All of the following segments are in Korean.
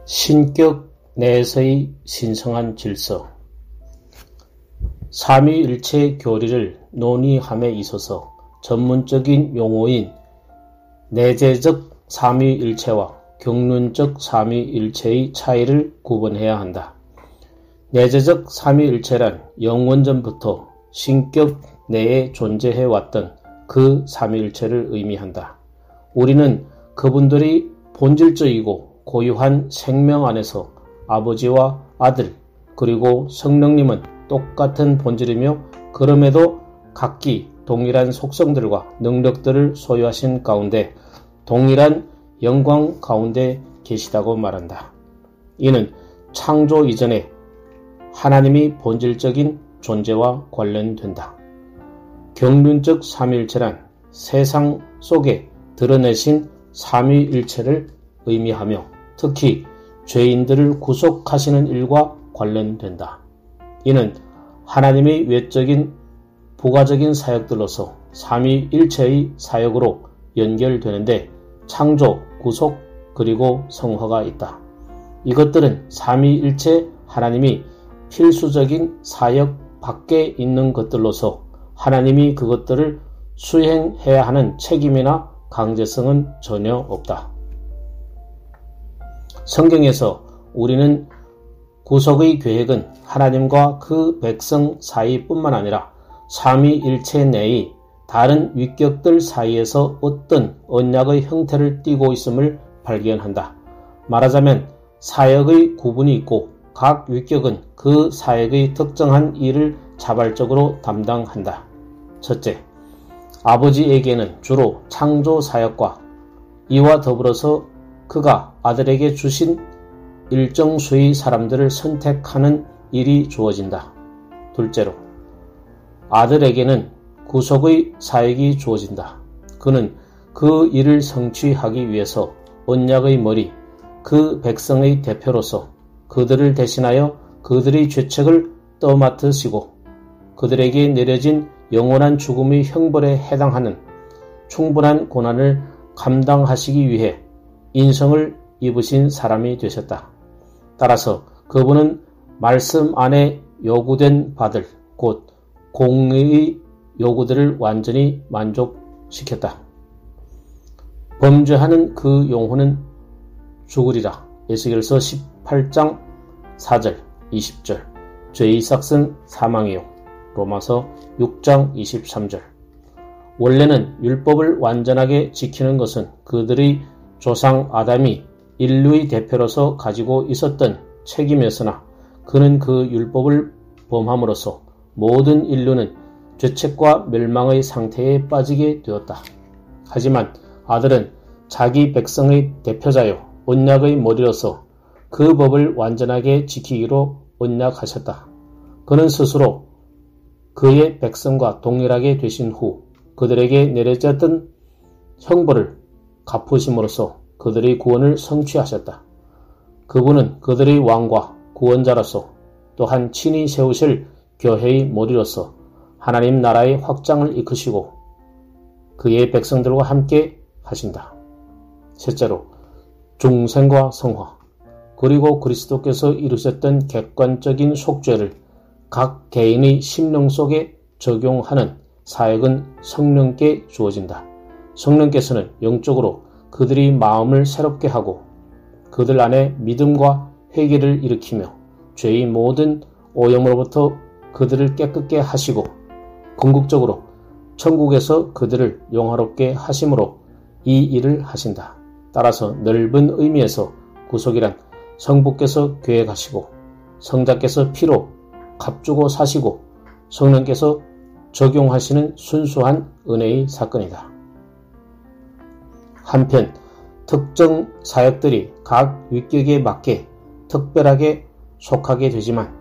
신격 내에서의 신성한 질서. 삼위일체 교리를 논의함에 있어서 전문적인 용어인 내재적 삼위일체와 경륜적 삼위일체의 차이를 구분해야 한다. 내재적 삼위일체란 영원전부터 신격 내에 존재해왔던 그 삼위일체를 의미한다. 우리는 그분들이 본질적이고 고유한 생명 안에서 아버지와 아들 그리고 성령님은 똑같은 본질이며 그럼에도 각기 동일한 속성들과 능력들을 소유하신 가운데 동일한 영광 가운데 계시다고 말한다. 이는 창조 이전에 하나님이 본질적인 존재와 관련된다. 경륜적 삼위일체란 세상 속에 드러내신 삼위일체를 의미하며 특히 죄인들을 구속하시는 일과 관련된다. 이는 하나님의 외적인 부가적인 사역들로서 삼위일체의 사역으로 연결되는데 창조, 구속, 그리고 성화가 있다. 이것들은 삼위일체 하나님이 필수적인 사역 밖에 있는 것들로서 하나님이 그것들을 수행해야 하는 책임이나 강제성은 전혀 없다. 성경에서 우리는 구속의 계획은 하나님과 그 백성 사이뿐만 아니라 삼위일체 내의 다른 위격들 사이에서 어떤 언약의 형태를 띠고 있음을 발견한다. 말하자면 사역의 구분이 있고 각 위격은 그 사역의 특정한 일을 자발적으로 담당한다. 첫째, 아버지에게는 주로 창조 사역과 이와 더불어서 그가 아들에게 주신 일정 수의 사람들을 선택하는 일이 주어진다. 둘째로, 아들에게는 구속의 사역이 주어진다. 그는 그 일을 성취하기 위해서 언약의 머리, 그 백성의 대표로서 그들을 대신하여 그들의 죄책을 떠맡으시고 그들에게 내려진 영원한 죽음의 형벌에 해당하는 충분한 고난을 감당하시기 위해 인성을 입으신 사람이 되셨다. 따라서 그분은 말씀 안에 요구된 바들, 곧 공의의 요구들을 완전히 만족시켰다. 범죄하는 그 영혼은 죽으리라. 에스겔서 18장 4절, 20절. 죄의 삭은 사망이요. 로마서 6장 23절. 원래는 율법을 완전하게 지키는 것은 그들의 조상 아담이 인류의 대표로서 가지고 있었던 책임이었으나 그는 그 율법을 범함으로써 모든 인류는 죄책과 멸망의 상태에 빠지게 되었다. 하지만 아들은 자기 백성의 대표자요 언약의 머리로서 그 법을 완전하게 지키기로 언약하셨다. 그는 스스로 그의 백성과 동일하게 되신 후 그들에게 내려졌던 형벌을 갚으심으로써 그들의 구원을 성취하셨다. 그분은 그들의 왕과 구원자로서 또한 친히 세우실 교회의 머리로서 하나님 나라의 확장을 이끄시고 그의 백성들과 함께 하신다. 셋째로, 중생과 성화 그리고 그리스도께서 이루셨던 객관적인 속죄를 각 개인의 심령 속에 적용하는 사역은 성령께 주어진다. 성령께서는 영적으로 그들의 마음을 새롭게 하고 그들 안에 믿음과 회개를 일으키며 죄의 모든 오염으로부터 그들을 깨끗게 하시고 궁극적으로 천국에서 그들을 영화롭게 하심으로 이 일을 하신다. 따라서 넓은 의미에서 구속이란 성부께서 계획하시고 성자께서 피로 값주고 사시고 성령께서 적용하시는 순수한 은혜의 사건이다. 한편 특정 사역들이 각 위격에 맞게 특별하게 속하게 되지만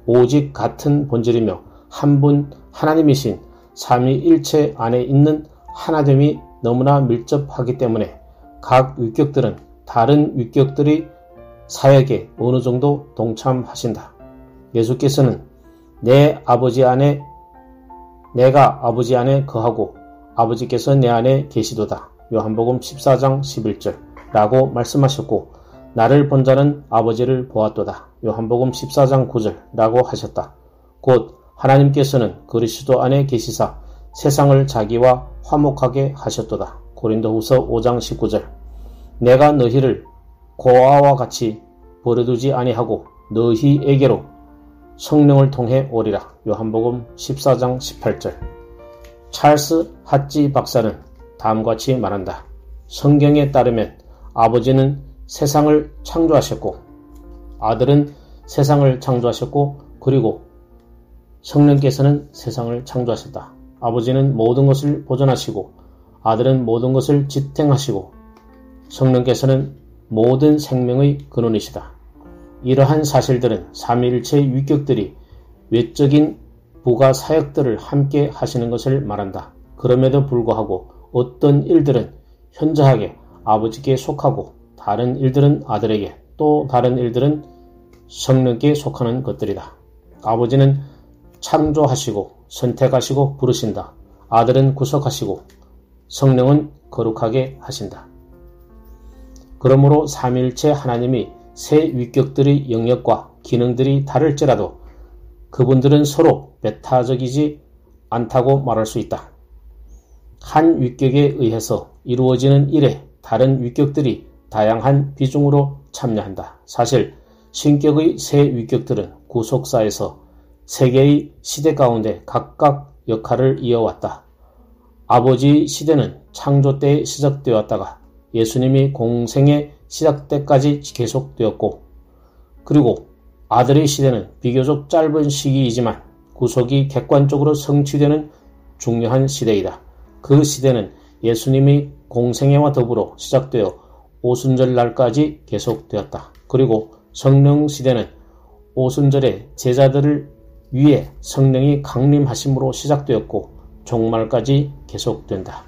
오직 같은 본질이며 한 분 하나님이신 삼위일체 안에 있는 하나됨이 너무나 밀접하기 때문에 각 위격들은 다른 위격들의 사역에 어느 정도 동참하신다. 예수께서는 내가 아버지 안에 거하고 아버지께서 내 안에 계시도다. 요한복음 14장 11절 라고 말씀하셨고 나를 본 자는 아버지를 보았도다. 요한복음 14장 9절라고 하셨다. 곧 하나님께서는 그리스도 안에 계시사 세상을 자기와 화목하게 하셨도다. 고린도후서 5장 19절. 내가 너희를 고아와 같이 버려두지 아니하고 너희에게로 성령을 통해 오리라. 요한복음 14장 18절. 찰스 핫지 박사는 다음과 같이 말한다. 성경에 따르면 아버지는 세상을 창조하셨고 아들은 세상을 창조하셨고 그리고 성령께서는 세상을 창조하셨다. 아버지는 모든 것을 보존하시고 아들은 모든 것을 지탱하시고 성령께서는 모든 생명의 근원이시다. 이러한 사실들은 삼위일체의 위격들이 외적인 부가 사역들을 함께 하시는 것을 말한다. 그럼에도 불구하고 어떤 일들은 현저하게 아버지께 속하고 다른 일들은 아들에게 또 다른 일들은 성령께 속하는 것들이다. 아버지는 창조하시고 선택하시고 부르신다. 아들은 구속하시고 성령은 거룩하게 하신다. 그러므로 삼위일체 하나님이 세 위격들의 영역과 기능들이 다를지라도 그분들은 서로 배타적이지 않다고 말할 수 있다. 한 위격에 의해서 이루어지는 일에 다른 위격들이 다양한 비중으로 참여한다. 사실 신격의 세 위격들은 구속사에서 세 개의 시대 가운데 각각 역할을 이어왔다. 아버지의 시대는 창조 때에 시작되었다가 예수님이 공생의 시작 때까지 계속되었고 그리고 아들의 시대는 비교적 짧은 시기이지만 구속이 객관적으로 성취되는 중요한 시대이다. 그 시대는 예수님이 공생애와 더불어 시작되어 오순절 날까지 계속되었다. 그리고 성령 시대는 오순절에 제자들을 위해 성령이 강림하심으로 시작되었고 종말까지 계속된다.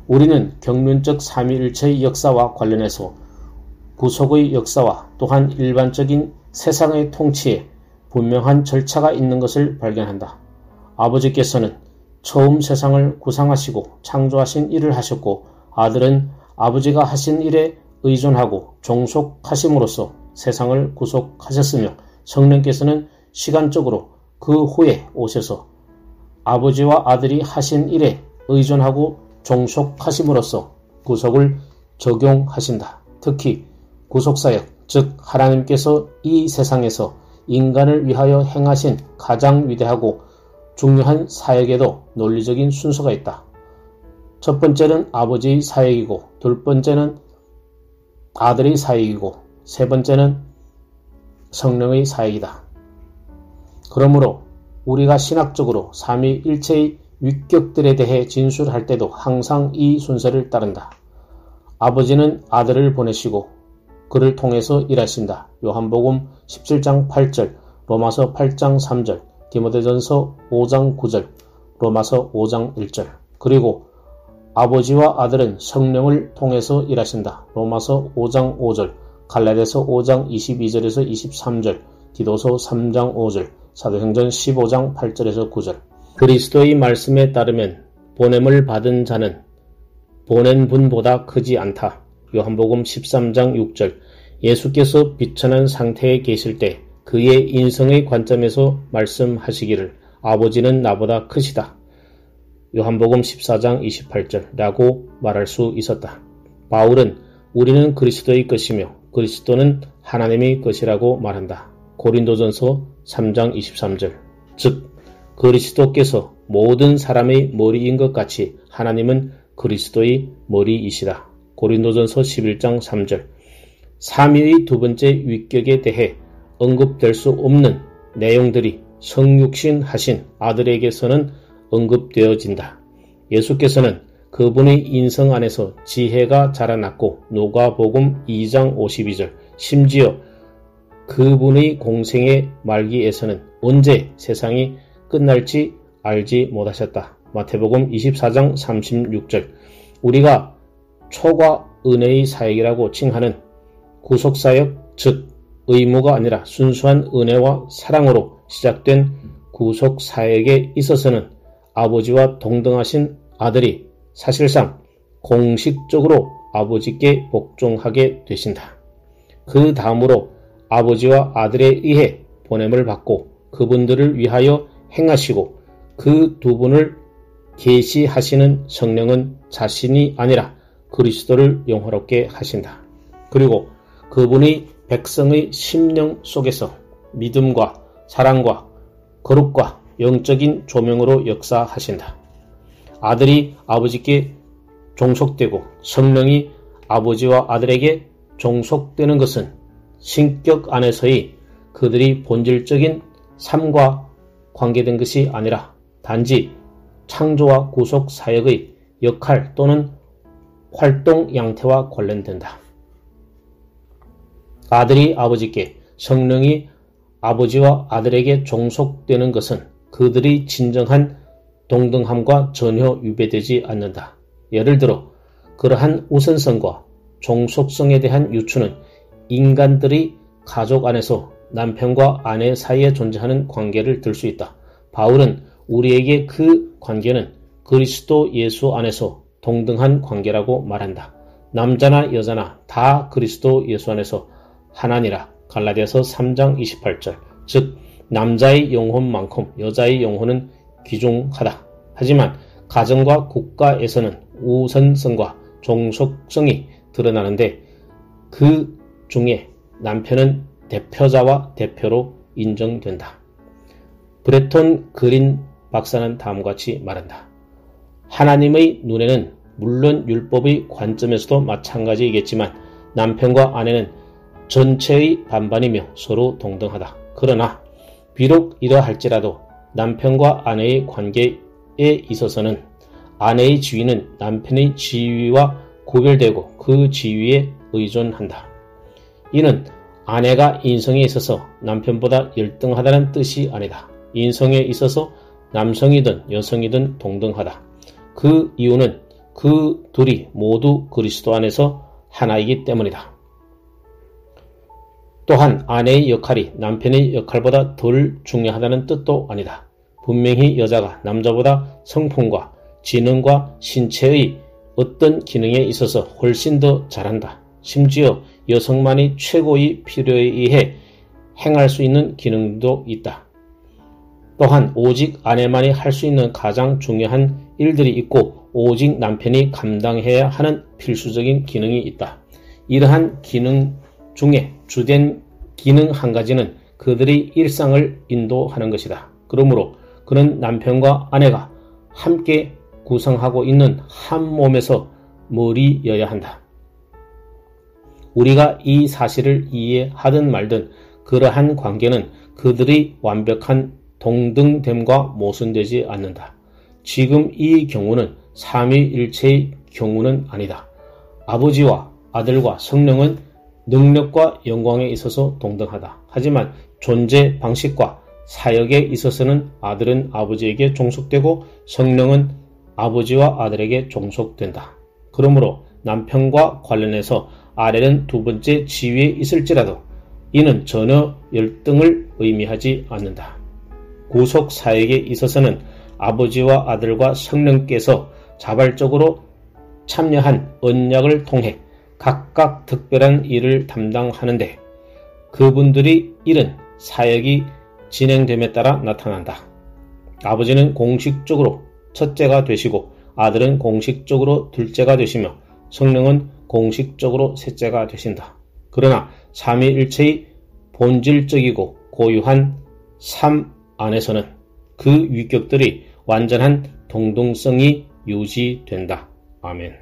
우리는 경륜적 삼위일체의 역사와 관련해서 구속의 역사와 또한 일반적인 세상의 통치에 분명한 절차가 있는 것을 발견한다. 아버지께서는 처음 세상을 구상하시고 창조하신 일을 하셨고 아들은 아버지가 하신 일에 의존하고 종속하심으로써 세상을 구속하셨으며 성령께서는 시간적으로 그 후에 오셔서 아버지와 아들이 하신 일에 의존하고 종속하심으로써 구속을 적용하신다. 특히 구속사역, 즉 하나님께서 이 세상에서 인간을 위하여 행하신 가장 위대하고 중요한 사역에도 논리적인 순서가 있다. 첫 번째는 아버지의 사역이고 둘 번째는 아들의 사역이고 세 번째는 성령의 사역이다. 그러므로 우리가 신학적으로 삼위일체의 위격들에 대해 진술할 때도 항상 이 순서를 따른다. 아버지는 아들을 보내시고 그를 통해서 일하신다. 요한복음 17장 8절, 로마서 8장 3절, 디모데전서 5장 9절, 로마서 5장 1절. 그리고 아버지와 아들은 성령을 통해서 일하신다. 로마서 5장 5절, 갈라디아서 5장 22절에서 23절, 디도서 3장 5절, 사도행전 15장 8절에서 9절. 그리스도의 말씀에 따르면 보냄을 받은 자는 보낸 분보다 크지 않다. 요한복음 13장 6절. 예수께서 비천한 상태에 계실 때 그의 인성의 관점에서 말씀하시기를 아버지는 나보다 크시다. 요한복음 14장 28절라고 말할 수 있었다. 바울은 우리는 그리스도의 것이며 그리스도는 하나님의 것이라고 말한다. 고린도전서 3장 23절. 즉 그리스도께서 모든 사람의 머리인 것 같이 하나님은 그리스도의 머리이시다. 고린도전서 11장 3절. 삼위의 두 번째 위격에 대해 언급될 수 없는 내용들이 성육신 하신 아들에게서는 언급되어진다. 예수께서는 그분의 인성 안에서 지혜가 자라났고 누가복음 2장 52절. 심지어 그분의 공생의 말기에서는 언제 세상이 끝날지 알지 못하셨다. 마태복음 24장 36절. 우리가 초과 은혜의 사역이라고 칭하는 구속사역, 즉 의무가 아니라 순수한 은혜와 사랑으로 시작된 구속사역에 있어서는 아버지와 동등하신 아들이 사실상 공식적으로 아버지께 복종하게 되신다. 그 다음으로 아버지와 아들에 의해 보냄을 받고 그분들을 위하여 행하시고 그 두 분을 계시하시는 성령은 자신이 아니라 그리스도를 영화롭게 하신다. 그리고 그분이 백성의 심령 속에서 믿음과 사랑과 거룩과 영적인 조명으로 역사하신다. 아들이 아버지께 종속되고 성령이 아버지와 아들에게 종속되는 것은 신격 안에서의 그들이 본질적인 삶과 관계된 것이 아니라 단지 창조와 구속 사역의 역할 또는 활동 양태와 관련된다. 아들이 아버지께 성령이 아버지와 아들에게 종속되는 것은 그들의 진정한 동등함과 전혀 유배되지 않는다. 예를 들어 그러한 우선성과 종속성에 대한 유추는 인간들이 가족 안에서 남편과 아내 사이에 존재하는 관계를 들 수 있다. 바울은 우리에게 그 관계는 그리스도 예수 안에서 동등한 관계라고 말한다. 남자나 여자나 다 그리스도 예수 안에서 하나니라. 갈라디아서 3장 28절. 즉 남자의 영혼만큼 여자의 영혼은 귀중하다. 하지만 가정과 국가에서는 우선성과 종속성이 드러나는데 그 중에 남편은 대표자와 대표로 인정된다. 브레톤 그린 박사는 다음과 같이 말한다. 하나님의 눈에는 물론 율법의 관점에서도 마찬가지이겠지만 남편과 아내는 전체의 반반이며 서로 동등하다. 그러나 비록 이러할지라도 남편과 아내의 관계에 있어서는 아내의 지위는 남편의 지위와 구별되고 그 지위에 의존한다. 이는 아내가 인성에 있어서 남편보다 열등하다는 뜻이 아니다. 인성에 있어서 남성이든 여성이든 동등하다. 그 이유는 그 둘이 모두 그리스도 안에서 하나이기 때문이다. 또한 아내의 역할이 남편의 역할보다 덜 중요하다는 뜻도 아니다. 분명히 여자가 남자보다 성품과 지능과 신체의 어떤 기능에 있어서 훨씬 더 잘한다. 심지어 여성만이 최고의 필요에 의해 행할 수 있는 기능도 있다. 또한 오직 아내만이 할 수 있는 가장 중요한 일들이 있고 오직 남편이 감당해야 하는 필수적인 기능이 있다. 이러한 기능 중에 주된 기능 한 가지는 그들의 일상을 인도하는 것이다. 그러므로 그는 남편과 아내가 함께 구성하고 있는 한 몸에서 머리여야 한다. 우리가 이 사실을 이해하든 말든 그러한 관계는 그들의 완벽한 동등됨과 모순되지 않는다. 지금 이 경우는 삼위일체의 경우는 아니다. 아버지와 아들과 성령은 능력과 영광에 있어서 동등하다. 하지만 존재 방식과 사역에 있어서는 아들은 아버지에게 종속되고 성령은 아버지와 아들에게 종속된다. 그러므로 남편과 관련해서 아내는 두 번째 지위에 있을지라도 이는 전혀 열등을 의미하지 않는다. 구속 사역에 있어서는 아버지와 아들과 성령께서 자발적으로 참여한 언약을 통해 각각 특별한 일을 담당하는데 그분들의 일은 사역이 진행됨에 따라 나타난다. 아버지는 공식적으로 첫째가 되시고 아들은 공식적으로 둘째가 되시며 성령은 공식적으로 셋째가 되신다. 그러나 삼위일체의 본질적이고 고유한 삶 안에서는 그 위격들이 완전한 동등성이 유지된다. 아멘.